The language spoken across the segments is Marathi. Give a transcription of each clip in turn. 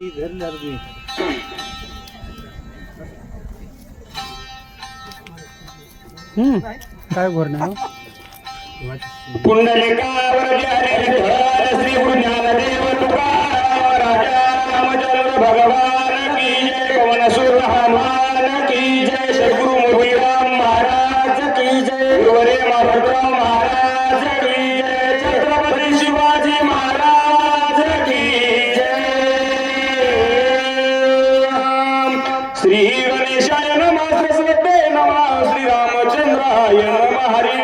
काय बोलणार पुंडलिकावर ज्ञाने विठ्ठल श्री ज्ञानदेव तुकाराम राजा रामचंद्र भगवान की जय पवन सुर हनुमान की जय सद्गुरु मोतीराम महाराज की जय गुरुवरे माधवराव महाराज की जय छत्रपती शिवाजी महाराज की जय श्री गणेशाय नमः सरस्वते नमः श्री रामचंद्राय नमः हरी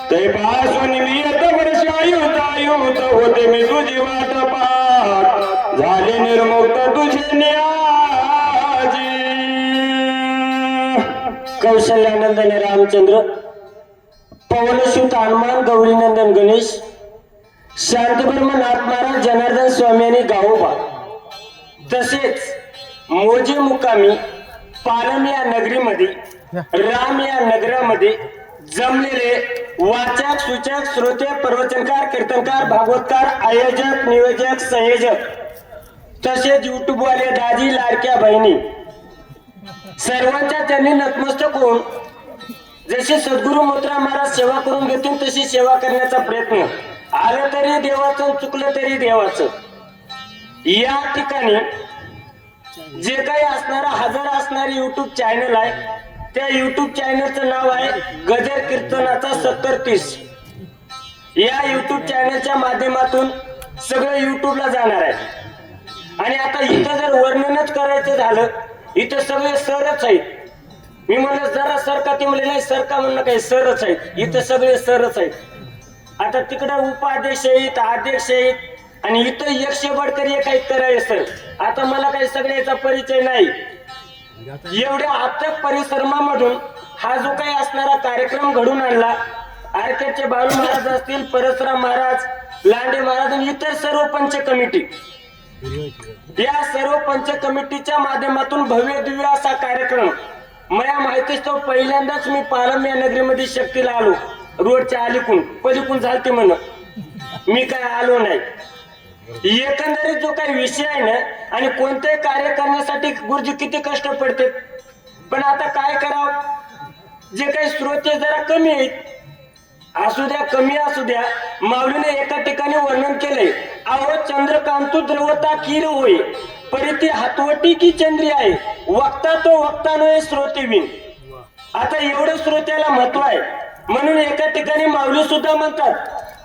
ते पासून नियत वर्षायुत होते मी तुझी वाट पाहत झाले निर्मुक्त तुझे न्याजी कौशल्यानंदन रामचंद्र पवनसुत हनुमान गौरीनंदन गणेश शांतब्रह्म नाथ महाराज जनार्दन स्वामी आणि गावोबा तसेच मोजे मुकामी पालम या नगरीमध्ये राम या नगरामध्ये जमलेले वाचक सूचक श्रोते प्रवचनकार कीर्तनकार भागवतकार आयोजक नियोजक संयोजक तसेच युट्यूब वाले दाजी लाडक्या बहिणी सर्वांच्या त्यांनी नतमस्तक होऊन जसे सद्गुरु मोतीराम महाराज सेवा करून घेतील तशी सेवा करण्याचा प्रयत्न आलं तरी देवाचं चुकलं तरी देवाचं या ठिकाणी जे काही असणारा हजर असणारी युट्यूब चॅनल आहे त्या युट्यूब चॅनलचं नाव आहे गजर कीर्तनाचा 70-30 या युट्यूब चॅनलच्या माध्यमातून सगळं युट्यूबला जाणार आहे आणि आता इथं जर वर्णनच करायचं झालं इथं सगळे सरच आहेत मी म्हणलं जरा सरका ते म्हणले नाही सरका म्हणणं काही सरच आहेत इथं सगळे सरच आहेत आता तिकडे उपाध्यक्ष आहेत अध्यक्ष आहेत आणि इथं 100 बडकर एक आहेत तर सर आता मला काही सगळ्याचा परिचय नाही एवढ्या अथक परिश्रमामधून हा जो काही असणारा कार्यक्रम घडून आणला आरकेडचे बाळू महाराज असतील परशुराम महाराज लांडे महाराज आणि इतर सर्व पंच कमिटी या सर्व पंच कमिटीच्या माध्यमातून भव्य दिव्य असा कार्यक्रम मला माहितीच तो पहिल्यांदाच मी पालम या नगरीमध्ये शक्तीला आलो रोडच्या अलीकून पलीकून झालते म्हण मी काय आलो नाही एकंदरीत जो काही विषय आहे ना आणि कोणतेही कार्य करण्यासाठी गुरुजी किती कष्ट पडते पण आता काय करावं जे काही श्रोते जरा कमी आहेत असू द्या कमी असू द्या माऊलीने एका ठिकाणी वर्णन केलंय अहो चंद्रकांतू द्रवता किर होय परिती हातवटी की चंद्री आहे वक्ता तो वक्ता नये श्रोतेविन आता एवढं श्रोत्याला महत्व आहे म्हणून एका ठिकाणी माऊली सुद्धा म्हणतात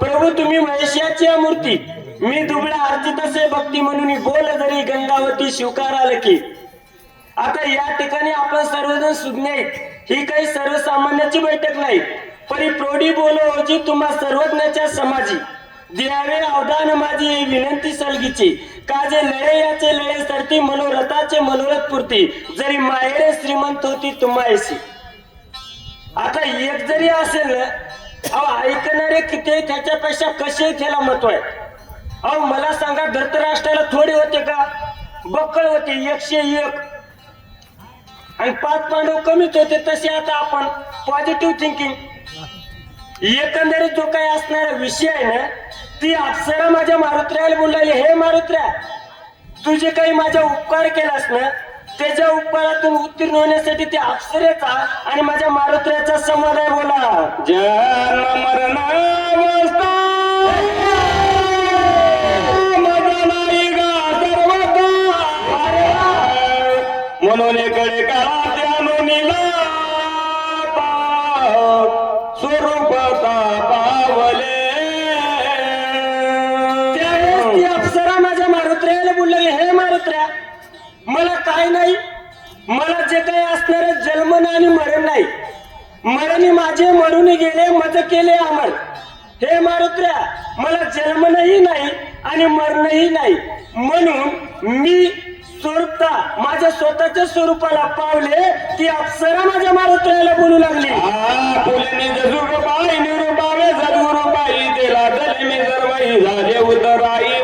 प्रभू तुम्ही महेशाची मूर्ती मी दुबळा अर्चित असे भक्ती म्हणून बोल जरी गंगावती शिवकार आलं की आता या ठिकाणी आपण सर्वजण सुज्ञ आहेत ही काही सर्वसामान्याची बैठक नाही परी प्रौढी बोलो होजी तुम्हा सर्वज्ञाच्या समाजी द्यावे अवदान माझी ही विनंती सलगीची काजे लळे याचे लळे सरती मनोरथाचे मनोरथ पुरती जरी माहेरे श्रीमंत होती तुम्हाशी आता एक जरी असेल अहो ऐकणारे किती त्याच्यापेक्षा कसे त्याला महत्व आहे अहो मला सांगा धृतराष्ट्राला थोडे होते का बक्कळ होते 101 आणि 5 पांडव कमीच होते तसे आता आपण पॉझिटिव्ह थिंकिंग एकंदरीत जो काही असणारा विषय आहे ना ती अप्सरा माझ्या मारुत्र्याला बोलली हे मारुत्र्या तुझे काही माझा उपकार केलास ना त्याच्या उपकारातून उत्तीर्ण होण्यासाठी त्या अप्सरेचा आणि माझ्या मारुत्र्याचा संवाद आहे बोला जन्म मरणावस्था म्हणून कडे काळा त्यानुनी स्वरूपता पावले त्यावेळेस ती अप्सरा माझ्या मारुत्र्याला बोलली हे मारुत्र्या मला काय नाही मला जे काही असणार जन्म आणि मरण नाही मरणी माझे मरून गेले मज केले अमर हे मारुत्र्या मला जन्मही नाही आणि मरणही नाही म्हणून मी स्वरूपता माझ्या स्वतःच्या स्वरूपाला पावले ती अप्सरा माझ्या मारुत्र्याला बोलू लागली फुले जरूरबाई निरूपावे सद्गुरुबाई तेला दले मी सर्वही झाले उतराई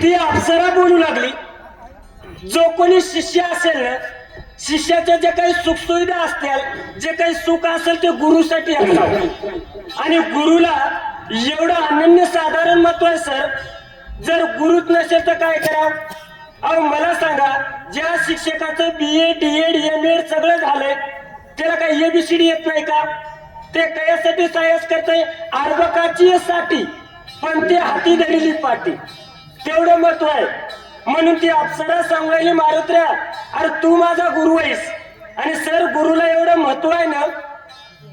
ती अप्सरा बोलू लागली जो कोणी शिष्य असेल ना शिष्याच्या जे काही सुखसुविधा असतील जे काही सुख असेल ते गुरुसाठी असावं आणि गुरुला एवढं अनन्य साधारण महत्व आहे सर. जर गुरुच नसेल तर काय करावं? अहो मला सांगा, ज्या शिक्षकाचं BA DED MAD सगळं झालंय त्याला काही ABCD येत नाही का? ते कशासाठी सायस करतय? अर्भकाची साठी, पण ते हाती धरलेली पाटी. तेवढं महत्व आहे. म्हणून ती अप्सरा सांगायली मारुत्र्या, अरे तू माझा गुरु आहेस. आणि सर गुरुला एवढं महत्व आहे ना,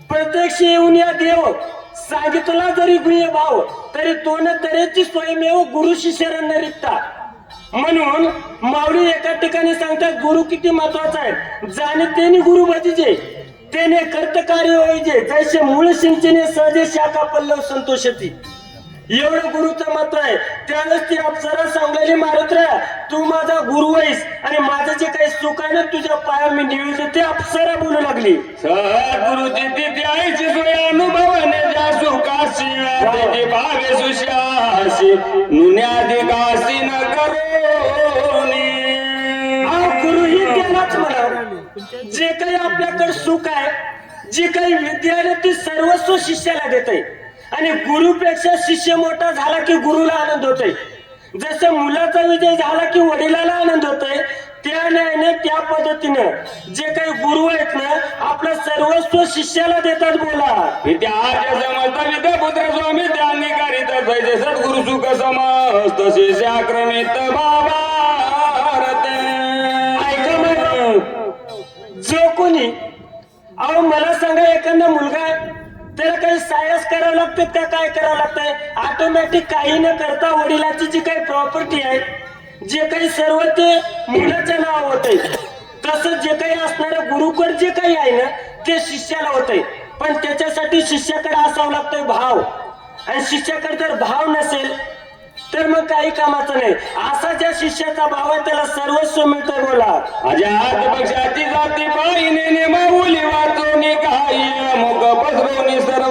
प्रत्यक्ष येऊन या देव सांगितला जरी गुह्य भाव, तरी तो न तऱ्हेची स्वयमेव गुरु शिष्यानं रिक्ता. म्हणून माऊली एका ठिकाणी सांगतात गुरु किती महत्वाचा आहे. जाणे तेने गुरु भजीजे, तेने कर्त कार्य होईजे, जैसे मूळ सिंचने सहजे शाखा पल्लव संतोषती. एवढं गुरुचं महत्व आहे. त्यावेळेस ती अप्सरा सांगलेली मारुत्र्या, तू माझा गुरु आहेस आणि माझं जे काही सुख आहे ना तुझ्या पायावर मी निवेदन, ते अप्सरा बोलू लागली. सद्गुरुची तिथे आईची सोय अनुभवने ज्या सुखाशी त्याची भावे सुशाशी नुन्याधिकाशी न करोनी. गुरु ही त्यालाच म्हणा, जे काही आपल्याकडे सुख आहे, जी काही विद्या आहे ती सर्वस्व शिष्याला देते. आणि गुरुपेक्षा शिष्य मोठा झाला की गुरुला आनंद होतोय. जसं मुलाचा विजय झाला की वडिलाला आनंद होतोय, त्या न्यायाने त्या पद्धतीनं जे काही गुरु आहेत ना आपलं सर्वस्व शिष्याला देतात. बोला विद्यार्थ समजता विद्यापुत्र स्वामी त्यांनी करीत जैसे सद्गुरु सुख समस्त शिष्य आक्रमित भावारते. ऐका मग, जो कोणी, अहो मला सांगा, एखादा मुलगा आहे त्याला काही सायस करावं लागतं, त्या काय करावं लागतंय? ऑटोमॅटिक काही न करता वडिलाची जी काही प्रॉपर्टी आहे, जे काही सर्व ते मुलाच्या नाव होतंय. तसं जे काही असणारं गुरुकडे जे काही आहे ना ते शिष्याला होतंय. पण त्याच्यासाठी शिष्याकडे असावं लागतोय भाव. आणि शिष्याकडे जर भाव नसेल तर मग काही कामाचं नाही. असा ज्या शिष्याचा भाव आहे त्याला सर्वस्व मिळतंय. बोला अजात पक्षाची जाती पाहिने माऊली वाचोनी काही मुख पसरवणी सर्व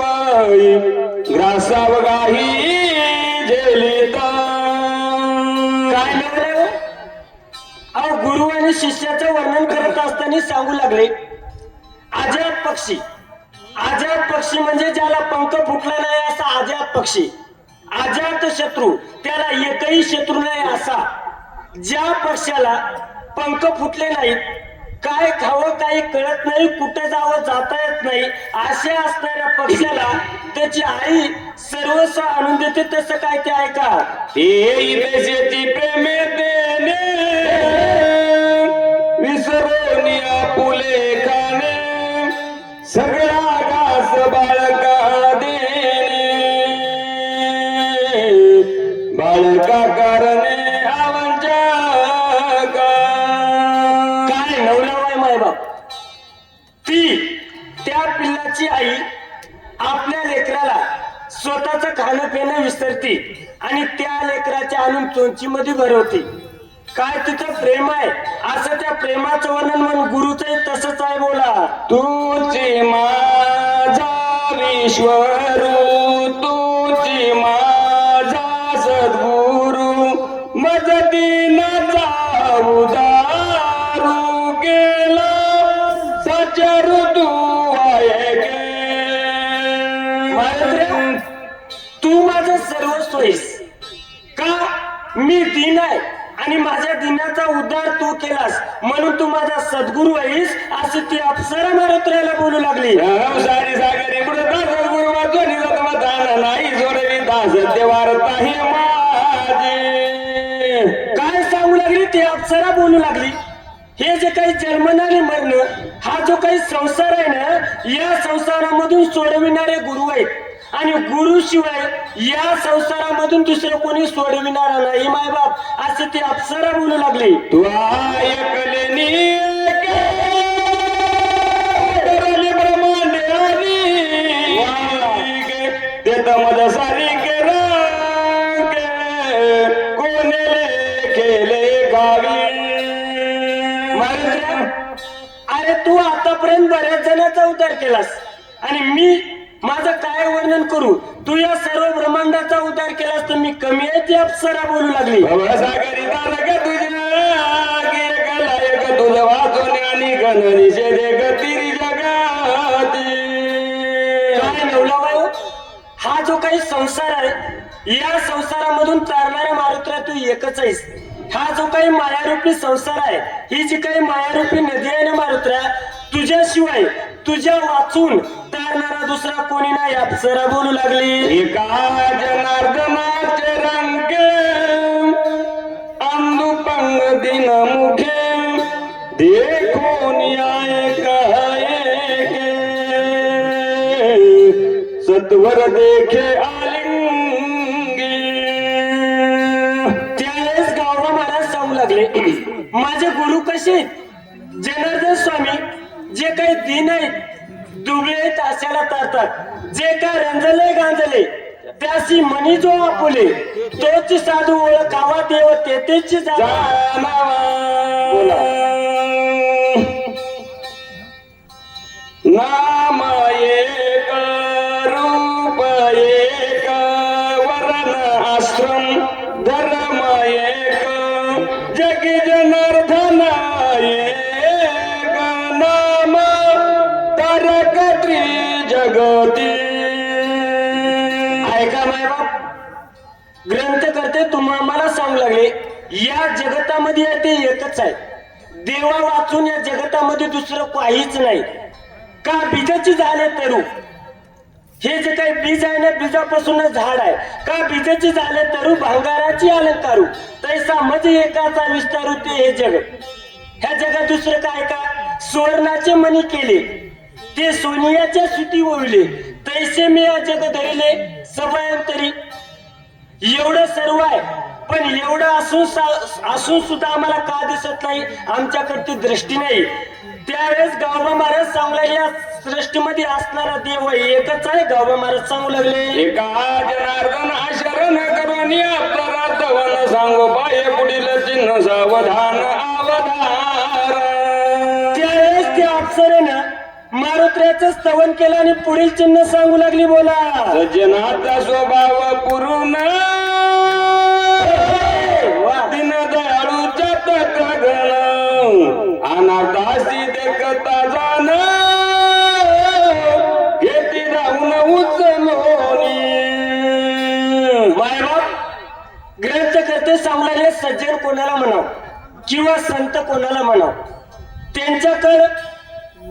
ग्रासावगाही झेलित. काय लागलं? अहो गुरु आणि शिष्याचं वर्णन करत असताना सांगू लागले, अजात पक्षी. अजात पक्षी म्हणजे ज्याला पंख फुटला नाही असा अजात पक्षी. अजात शत्रू, त्याला एकही शत्रू नाही असा. ज्या पक्षाला पंख फुटले नाहीत, काय खावं काही कळत नाही, कुठे जावं जाता येत नाही, अशा असणाऱ्या पक्षाला त्याची आई सर्वस्व आणून देते. तसं काय ते ऐका, देशाची प्रेमे देणे विसरून आपुले खाणे सगळा घास बाळका देणे बाळका करणे आमच्या काय नवलावाय मायबाप. ती त्या पिल्लाची आई आपल्या लेकराला स्वतःच खाणं पिणं विसरती आणि त्या लेकराच्या आणून चोंची मध्ये भरवती. काय तिचं प्रेम आहे, असं त्या प्रेमाचं वर्णन म्हणून गुरुचं तसंच आहे. बोला तुझी माझा विश्वरू तुझी माझा सद्गुरु मदतीनाचा उदारू गेला सचर तू आहे तू माझं सर्वस्व आहेस. का? मी दीन आहे आणि माझ्या दिनाचा उद्धार तू केलास म्हणून तू माझा सद्गुरु आहेस, अशी ती अप्सरा मारुत्र्याला बोलू लागली. सारी सागरी पुढे सद्गुरु वाचून नाही जोडवी दास देवारताही माझी. काय सांगू लागली? ती अप्सरा बोलू लागली, हे जे काही जन्मन आणि मरण हा जो काही संसार आहे ना, या संसारामधून सोडविणारे गुरु आहेत. आणि गुरु शिवाय या संसारामधून दुसरं कोणी सोडविणारा नाही मायबाप, असे ती अप्सरा बोलू लागली. तू ऐकले मद सारी कोणेले केले गावी. अरे तू आतापर्यंत बऱ्याच जणांचा उद्धार केलास आणि मी माझं काय वर्णन करू? तू या सर्व ब्रह्मांडाचा उद्धार केलास तर मी कमी आहे, ती अप्सरा बोलू लागली. सागरी तुझं वाचून आणि गणनिषेध गती जगाती. काय नवला बाई, हा जो काही संसार आहे या संसारामधून तारणाऱ्या मारुत्र्या तू एकच आहेस. हा जो काही मायारूपी संसार आहे ही जी काही मायारूपी नदी आहे ना मारुत्र्या तुझ्याशिवाय तुझ्या वाचून तारणारा दुसरा कोणी नाही. अप्सरा बोलू लागली एका जनार्दनाचे रंगे अंधुपंग दिन मुखे देखो न्याय कहे सत्वर देखे आलिंगी. त्यावेळेस गावबा महाराज सांगू लागले माझे गुरु कसे आहेत? जनार्दन स्वामी जे काही दिन आहेत दुबळे ताशाला तारतात जे काय रंजले गांजले त्याशी मनी जो आपुले तोच साधू ओळखावा देव तेथेच नाम एक रूप एक वरण आश्रम धर्म एक जगी जनार्दन एक नाम तारक जगती. ऐका माय बाप ग्रंथ करते तुम्हाला सांगू लागले या जगतामध्ये आहे ते एकच आहे. देवा वाचून या जगतामध्ये दुसरं काहीच नाही. का बीजाची झाले तरू हे जे काही बीज आहे ना बीजापासूनच झाड आहे. का बीजाची झाले तरू भांगाराची अलंकारू तैसा म्हणजे एकाचा विस्तारू ते हे जग. ह्या जगात दुसरं काय का सुवर्णाचे मणी केले ते सोनियाच्या सुती ओळले तैसे मी या जग धरले सभयांतरी. एवढं सर्व आहे पण एवढं असून सुद्धा आम्हाला का दिसत नाही? आमच्याकडची दृष्टी नाही. त्यावेळेस गावबा महाराज सांगू लागले या सृष्टीमध्ये असणारा देव एकच आहे. गावबा महाराज सांगू लागले एका जनार्दन शरण करून आपला तवन सांगो पाय पुढील चिन्ह सावधान अवधार. त्यावेळेस त्या अप्सरेनं मारुत्र्याचं स्तवन केलं आणि पुढील चिन्ह सांगू लागली बोला सज्जनाचा स्वभाव पुरून दिन दयाळूच्या तकगण अनाथासी देखता जाण घेती जाऊन उचलोनी. मायबाप ग्रंथ करते सांगू लागले सज्जन कोणाला म्हणाव किंवा संत कोणाला म्हणाव त्यांच्याकडे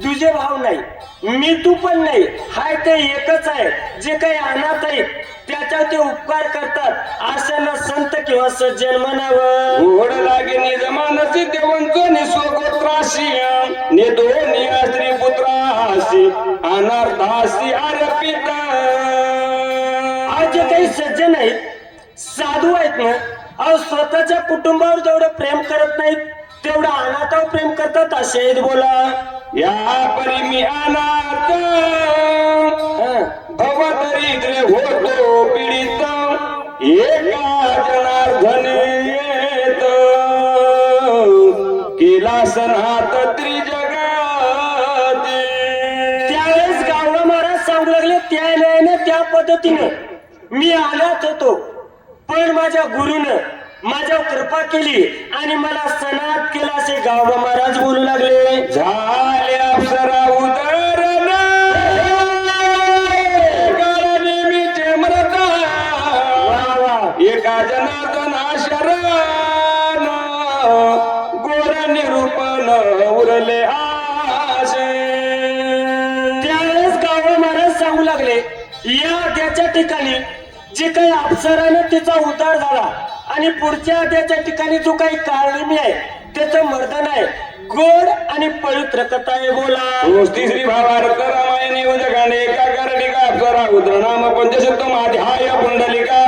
दुजे भाव नाही मी तू पण नाही. हाय ते एकच आहे. जे काही अनाथ आहेत त्याच्यावर ते उपकार करतात अशांना संत किंवा सज्जन म्हणावं. घोड लागे निज मानसी देवांचो निस्वगोत्राशी निदोनी स्त्री पुत्रासी अनर्थासी अर्पित. आज जे काही सज्जन आहेत साधू आहेत ना अहो स्वतःच्या कुटुंबावर जेवढं प्रेम करत नाहीत तेवढं अनाथावर प्रेम करतात असे आहेत बोला. या परी मी अनाथ भवदरिद्र होतो पीडित एका जनार्दन येत केला सनात त्रिजगती. त्यावेळेस गावडा महाराज सांगू लागले त्याने त्या पद्धतीनं मी आलाच होतो पण माझ्या गुरुनं माझ्यावर कृपा केली आणि मला सनात केला असे गावबा महाराज बोलू लागले. झाले अप्सरा उदरण नेहमीचे मृत एका जनार्दन शरण गोर निरूपण उरले आशे. त्यावेळेस गावबा महाराज सांगू लागले या त्याच्या ठिकाणी जे काही अप्सराने तिचा उद्धार झाला आणि पुढच्या त्याच्या ठिकाणी जो काही काळनिमी आहे त्याचं मर्दन आहे गोड आणि पवित्र कथा आहे बोला. तिसरी भावार्थ रामायण युजगाने एका कर्णिका अप्सरा उद्रनाम पंचशतम अध्याय पुंडलिका